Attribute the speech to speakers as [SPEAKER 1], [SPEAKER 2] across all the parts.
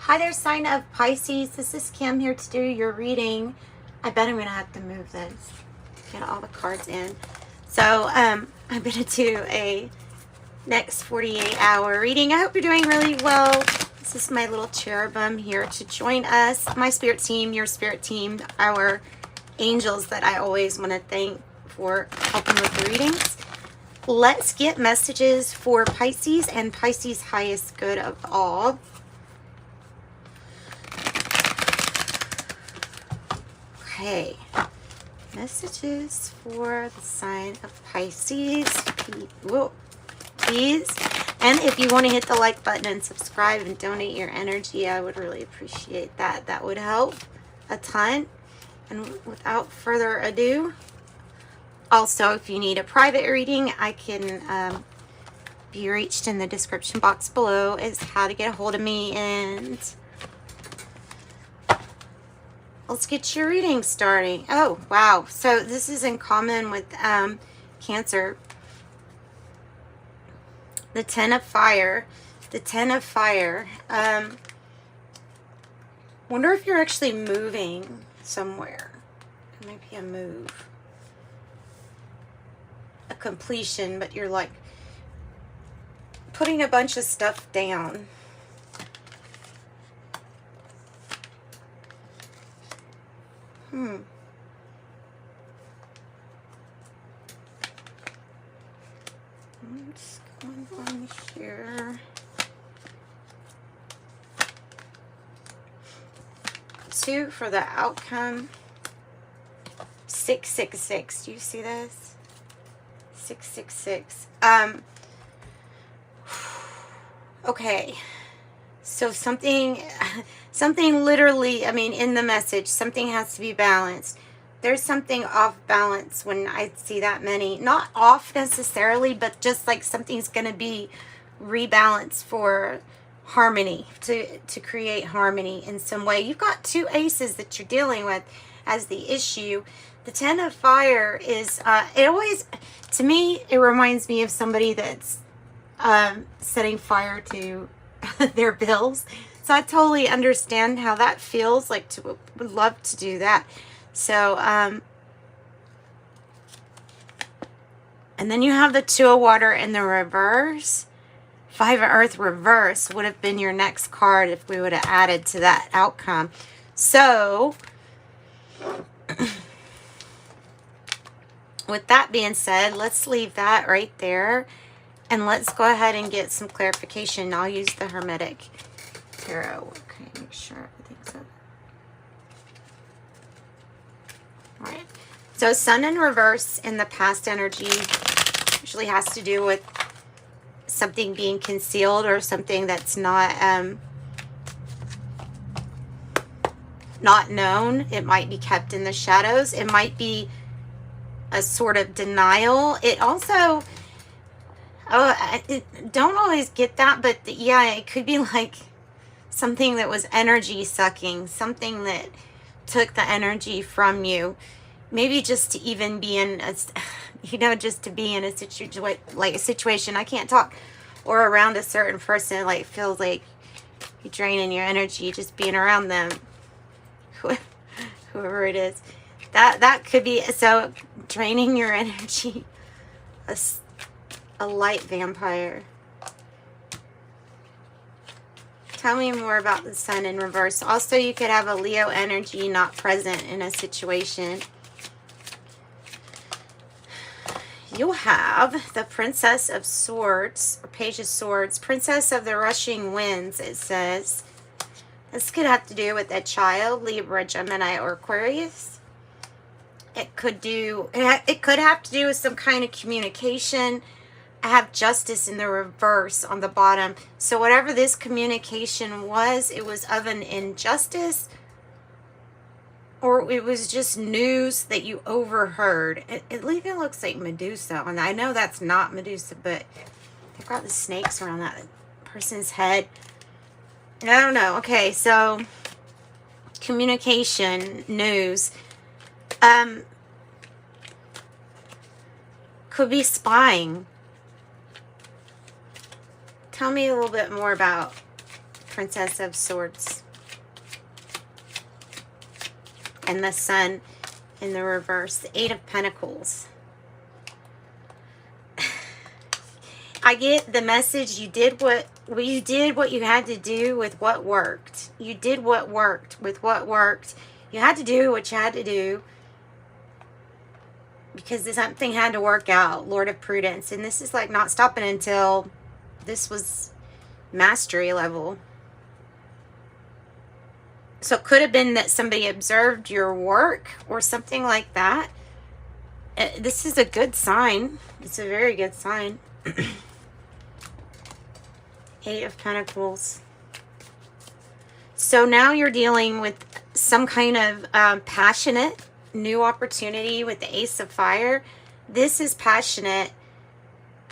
[SPEAKER 1] Hi there, sign of Pisces. This is Kim here to do your reading. I bet I'm going to have to move this, get all the cards in. So I'm going to do a next 48-hour reading. I hope you're doing really well. This is my little cherubim here to join us, my spirit team, your spirit team, our angels that I always want to thank for helping with the readings. Let's get messages for Pisces and Pisces' highest good of all. Okay, messages for the sign of Pisces, please. And if you want to hit the like button and subscribe and donate your energy, I would really appreciate that. That would help a ton. And without further ado, also, if you need a private reading, I can be reached in the description box below is how to get a hold of me, and let's get your reading starting. Oh, wow. So this is in common with Cancer. The Ten of Fire. The Ten of Fire. Wonder if you're actually moving somewhere. It might be a move. A completion, but you're like putting a bunch of stuff down. I'm just going on here. 2 for the outcome. 666. Do you see this? 666. Okay. So something literally, I mean, in the message, something has to be balanced. There's something off balance when I see that many. Not off necessarily, but just like something's going to be rebalanced for harmony, to create harmony in some way. You've got 2 aces that you're dealing with as the issue. The Ten of Fire is, it always, to me, it reminds me of somebody that's setting fire to their bills. So I totally understand how that feels like. Would love to do that. So and then you have the 2 of Water in the reverse. 5 of Earth reverse would have been your next card if we would have added to that outcome. So with that being said, let's leave that right there. And let's go ahead and get some clarification. I'll use the Hermetic Tarot. Okay, make sure everything's up. Alright. So Sun in reverse in the past energy usually has to do with something being concealed or something that's not known. It might be kept in the shadows. It might be a sort of denial. It also, I don't always get that, but yeah, it could be like something that was energy sucking, something that took the energy from you. Maybe just to even be in a, just to be in a situation, I can't talk, or around a certain person, like feels like you're draining your energy just being around them, whoever it is. That could be, so draining your energy. A light vampire. Tell me more about the Sun in reverse. Also, you could have a Leo energy not present in a situation. You'll have the Princess of Swords, or Page of Swords, Princess of the Rushing Winds, it says. This could have to do with a child, Libra, Gemini, or Aquarius. It could have to do with some kind of communication. I have Justice in the reverse on the bottom. So whatever this communication was, it was of an injustice, or it was just news that you overheard. It even looks like Medusa, and I know that's not Medusa, but they've got the snakes around that person's head. I don't know. Okay, so communication, news. Could be spying. Tell me a little bit more about Princess of Swords. And the Sun in the reverse. The Eight of Pentacles. I get the message. You did what you had to do with what worked. You did what worked with what worked. You had to do what you had to do because something had to work out. Lord of Prudence. And this is like not stopping until this was mastery level. So it could have been that somebody observed your work or something like that. This is a good sign. It's a very good sign. Eight of Pentacles. So now you're dealing with some kind of passionate new opportunity with the Ace of Fire. This is passionate.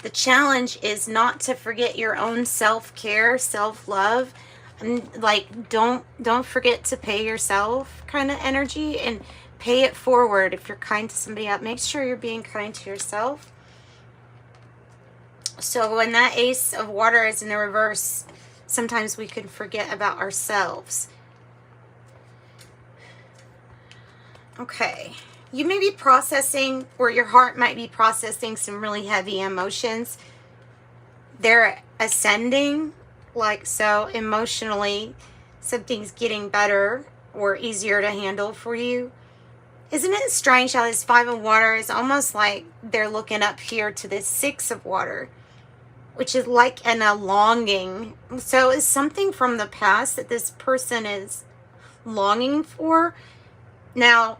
[SPEAKER 1] The challenge is not to forget your own self-care, self-love. And like, don't forget to pay yourself kind of energy, and pay it forward. If you're kind to somebody else, make sure you're being kind to yourself. So when that Ace of Water is in the reverse, sometimes we can forget about ourselves. Okay. You may be processing, or your heart might be processing some really heavy emotions. They're ascending, like so emotionally. Something's getting better or easier to handle for you. Isn't it strange how this Five of Water is almost like they're looking up here to this Six of Water, which is like a longing. So it's something from the past that this person is longing for. Now,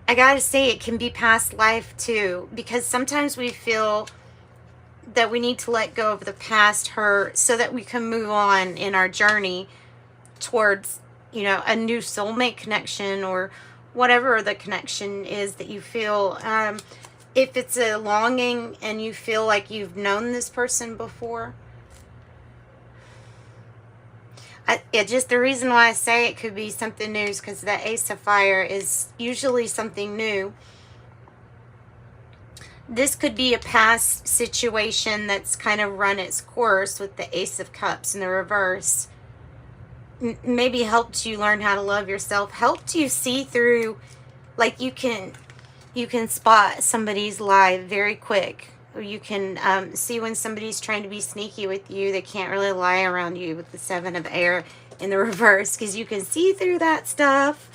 [SPEAKER 1] I gotta say, it can be past life too, because sometimes we feel that we need to let go of the past hurt so that we can move on in our journey towards, you know, a new soulmate connection or whatever the connection is that you feel. If it's a longing and you feel like you've known this person before, just the reason why I say it could be something new is because that Ace of Fire is usually something new. This could be a past situation that's kind of run its course with the Ace of Cups in the reverse. Maybe helped you learn how to love yourself, helped you see through, like you can spot somebody's lie very quick. Or you can see when somebody's trying to be sneaky with you. They can't really lie around you with the Seven of Air in the reverse, because you can see through that stuff.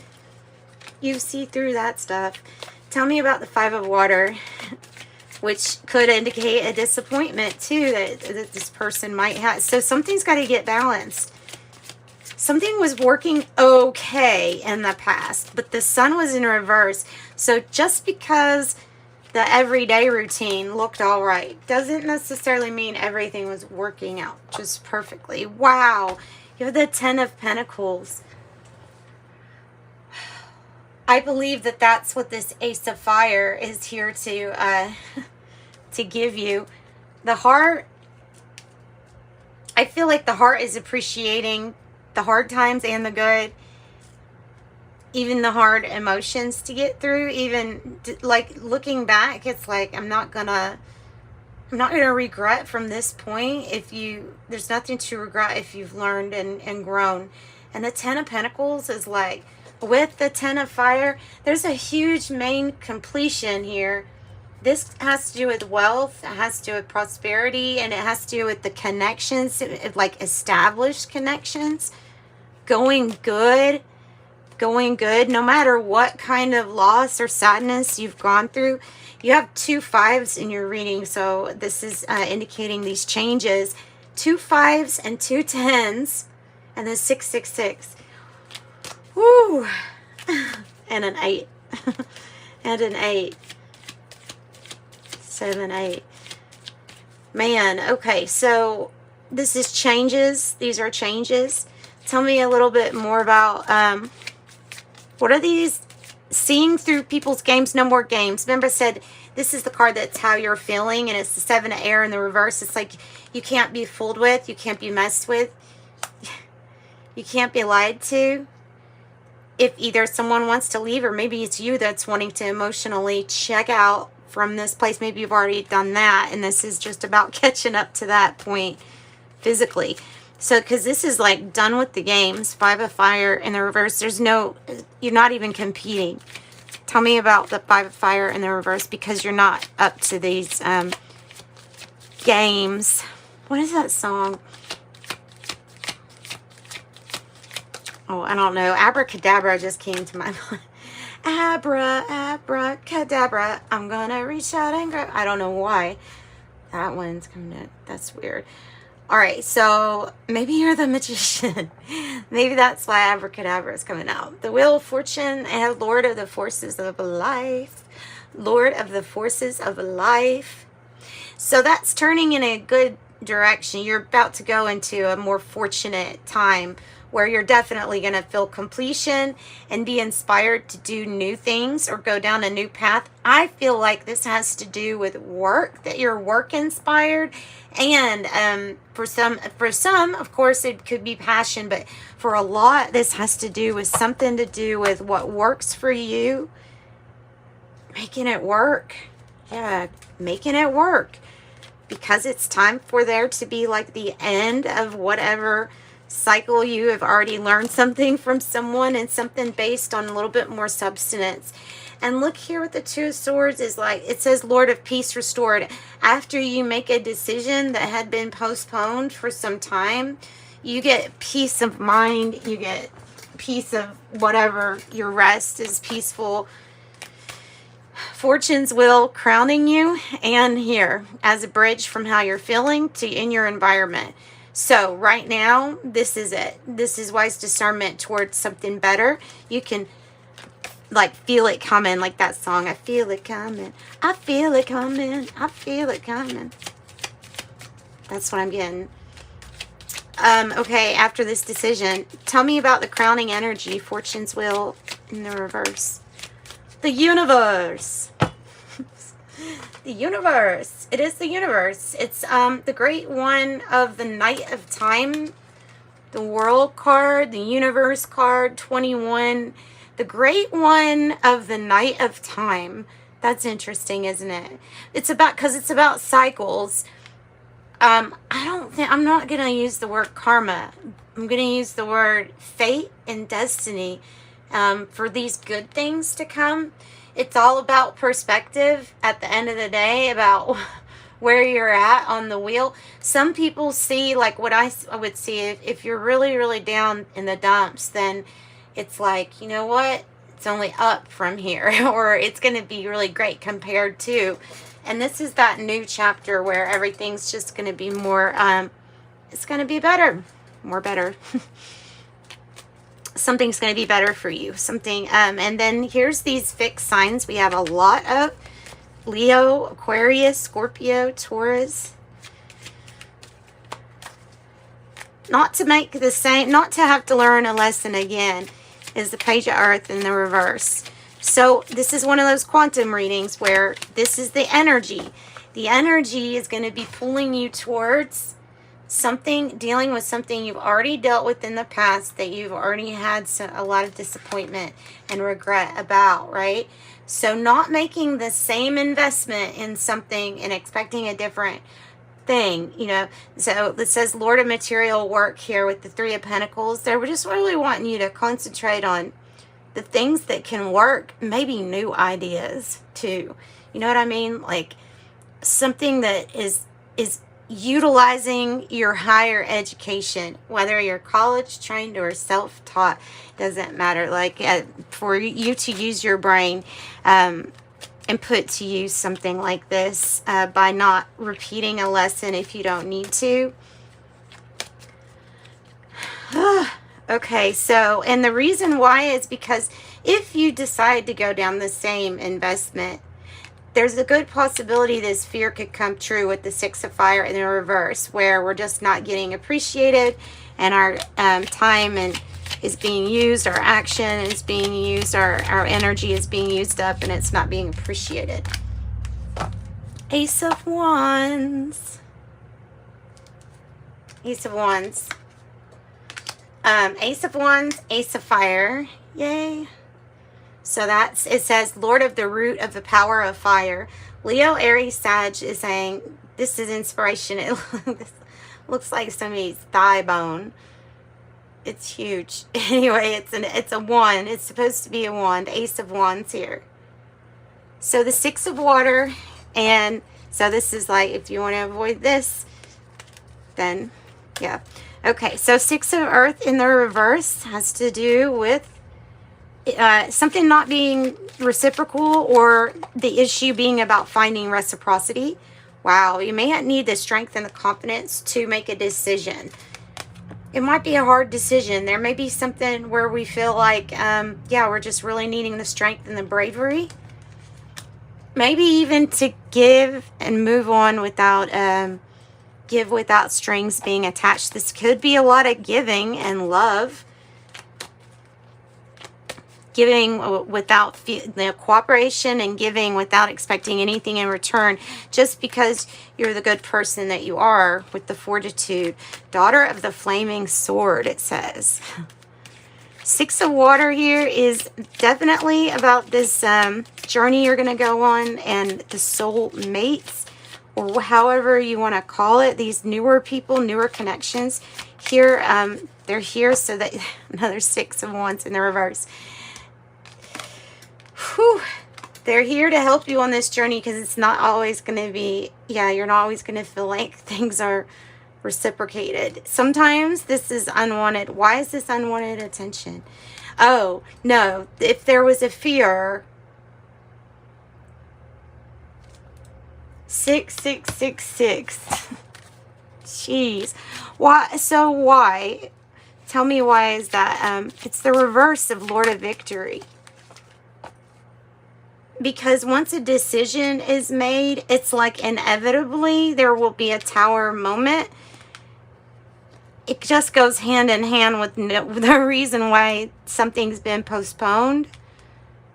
[SPEAKER 1] You see through that stuff. Tell me about the Five of Water, which could indicate a disappointment too that this person might have. So something's got to get balanced. Something was working okay in the past, but the Sun was in reverse. So just because the everyday routine looked all right doesn't necessarily mean everything was working out just perfectly. Wow. You have the Ten of Pentacles. I believe that that's what this Ace of Fire is here to give you. The heart, I feel like the heart is appreciating the hard times and the good, even the hard emotions to get through. Even like looking back, it's like I'm not gonna regret from this point. There's nothing to regret if you've learned and grown. And the Ten of Pentacles is like, with the Ten of Fire, there's a huge main completion here. This has to do with wealth, it has to do with prosperity, and it has to do with the connections, like established connections, going good, no matter what kind of loss or sadness you've gone through. You have 2 5s in your reading, so this is indicating these changes. 2 5s and 2 10s, and then 666. Woo! And an 8. And an 8. 7, 8. Man, okay, so this is changes. These are changes. Tell me a little bit more about what are these? Seeing through people's games, no more games. Remember I said this is the card that's how you're feeling, and it's the Seven of Air in the reverse. It's like you can't be fooled with, you can't be messed with, you can't be lied to. If either someone wants to leave, or maybe it's you that's wanting to emotionally check out from this place. Maybe you've already done that, and this is just about catching up to that point physically. So, because this is like done with the games, 5 of fire in the reverse. There's no, you're not even competing. Tell me about the 5 of fire in the reverse, because you're not up to these games. What is that song? Oh, I don't know. Abracadabra just came to my mind. Abracadabra. I'm gonna reach out and grab. I don't know why that one's coming in. That's weird. All right, so maybe you're the magician. Maybe that's why abracadabra is coming out. The Wheel of Fortune and Lord of the Forces of Life. Lord of the Forces of Life. So that's turning in a good direction. You're about to go into a more fortunate time where you're definitely going to feel completion and be inspired to do new things or go down a new path. I feel like this has to do with work, that you're work inspired. And for some, of course, it could be passion, but for a lot, this has to do with something to do with what works for you. Making it work. Yeah, making it work. Because it's time for there to be like the end of whatever cycle. You have already learned something from someone, and something based on a little bit more substance. And look here with the 2 of Swords is like, it says Lord of Peace restored. After you make a decision that had been postponed for some time, you get peace of mind, you get peace of whatever, your rest is peaceful. Fortune's wheel crowning you, and here as a bridge from how you're feeling to in your environment. So right now, this is it. This is wise discernment towards something better. You can like feel it coming, like that song. I feel it coming. I feel it coming. I feel it coming. That's what I'm getting. Okay, after this decision, tell me about the crowning energy, Fortune's wheel in the reverse. The universe. The universe. It is the universe. It's the great one of the Knight of Time, the World card, the Universe card, 21. The great one of the Knight of Time. That's interesting, isn't it? It's about, because it's about cycles. I'm not going to use the word karma. I'm going to use the word fate and destiny for these good things to come. It's all about perspective at the end of the day, about where you're at on the wheel. Some people see, like what I would see, if you're really, really down in the dumps, then it's like, you know what? It's only up from here, or it's going to be really great compared to. And this is that new chapter where everything's just going to be more, it's going to be better, more better. Something's going to be better for you. Something, and then here's these fixed signs we have a lot of. Leo, Aquarius, Scorpio, Taurus. Not to make the same, not to have to learn a lesson again, is the Page of Earth in the reverse. So this is one of those quantum readings where this is the energy. The energy is going to be pulling you towards something, dealing with something you've already dealt with in the past, that you've already had a lot of disappointment and regret about, right? So not making the same investment in something and expecting a different thing, you know. So it says Lord of Material Work here with the 3 of Pentacles. They're just really wanting you to concentrate on the things that can work, maybe new ideas too. You know what I mean? Like something that is utilizing your higher education, whether you're college trained or self-taught, doesn't matter. Like for you to use your brain and put to use something like this by not repeating a lesson if you don't need to. Okay, so, and the reason why is because if you decide to go down the same investment, there's a good possibility this fear could come true with the 6 of Fire in the reverse, where we're just not getting appreciated, and our time is being used, our action is being used, our energy is being used up, and it's not being appreciated. Ace of Wands. Ace of Wands. Ace of Wands, Ace of Fire. Yay. So that's, it says, Lord of the Root of the Power of Fire. Leo, Aries, Sag is saying, this is inspiration. Looks like somebody's thigh bone. It's huge. Anyway, it's a wand. It's supposed to be a wand. Ace of Wands here. So the Six of Water, and so this is like, if you want to avoid this, then yeah. Okay, so Six of Earth in the reverse has to do with something not being reciprocal, or the issue being about finding reciprocity. Wow, you may need the strength and the confidence to make a decision. It might be a hard decision. There may be something where we feel like, yeah, we're just really needing the strength and the bravery. Maybe even to give and move on without, give without strings being attached. This could be a lot of giving and love. Giving without the cooperation, and giving without expecting anything in return, just because you're the good person that you are, with the Fortitude. Daughter of the Flaming Sword, it says. Six of Water here is definitely about this journey you're going to go on, and the soul mates, or however you want to call it, these newer people, newer connections. Here, they're here so that, another Six of Wands in the reverse. Whew. They're here to help you on this journey, because it's not always going to be, yeah, you're not always going to feel like things are reciprocated. Sometimes this is unwanted. Why is this unwanted attention? Oh, no. If there was a fear, 6666. Jeez. Why? So why? Tell me, why is that? It's the reverse of Lord of Victory. Because once a decision is made, it's like inevitably there will be a Tower moment. It just goes hand in hand with the reason why something's been postponed.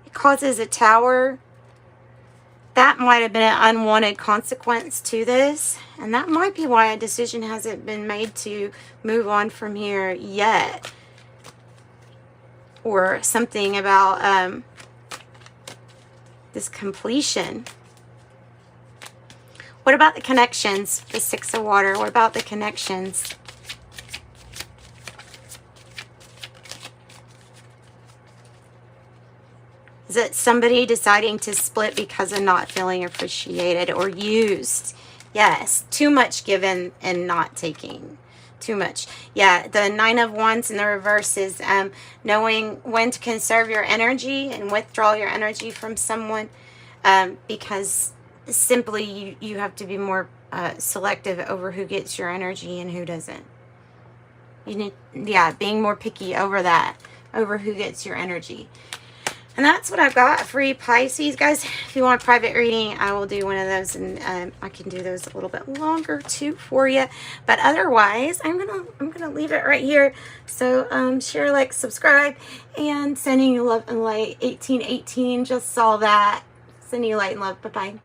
[SPEAKER 1] It causes a Tower. That might have been an unwanted consequence to this. And that might be why a decision hasn't been made to move on from here yet. Or something about this completion. What about the connections? The Six of Water. What about the connections? Is it somebody deciding to split because of not feeling appreciated or used? Yes. Too much given and not taking. Too much. Yeah, the Nine of Wands in the reverse is knowing when to conserve your energy and withdraw your energy from someone, because simply you have to be more selective over who gets your energy and who doesn't. You need, yeah, being more picky over that, over who gets your energy. And that's what I've got for you, Pisces. Guys, if you want a private reading, I will do one of those, and I can do those a little bit longer too for you. But otherwise, I'm gonna leave it right here. So share, like, subscribe, and sending you love and light. 1818 just saw that. Sending you light and love. Bye-bye.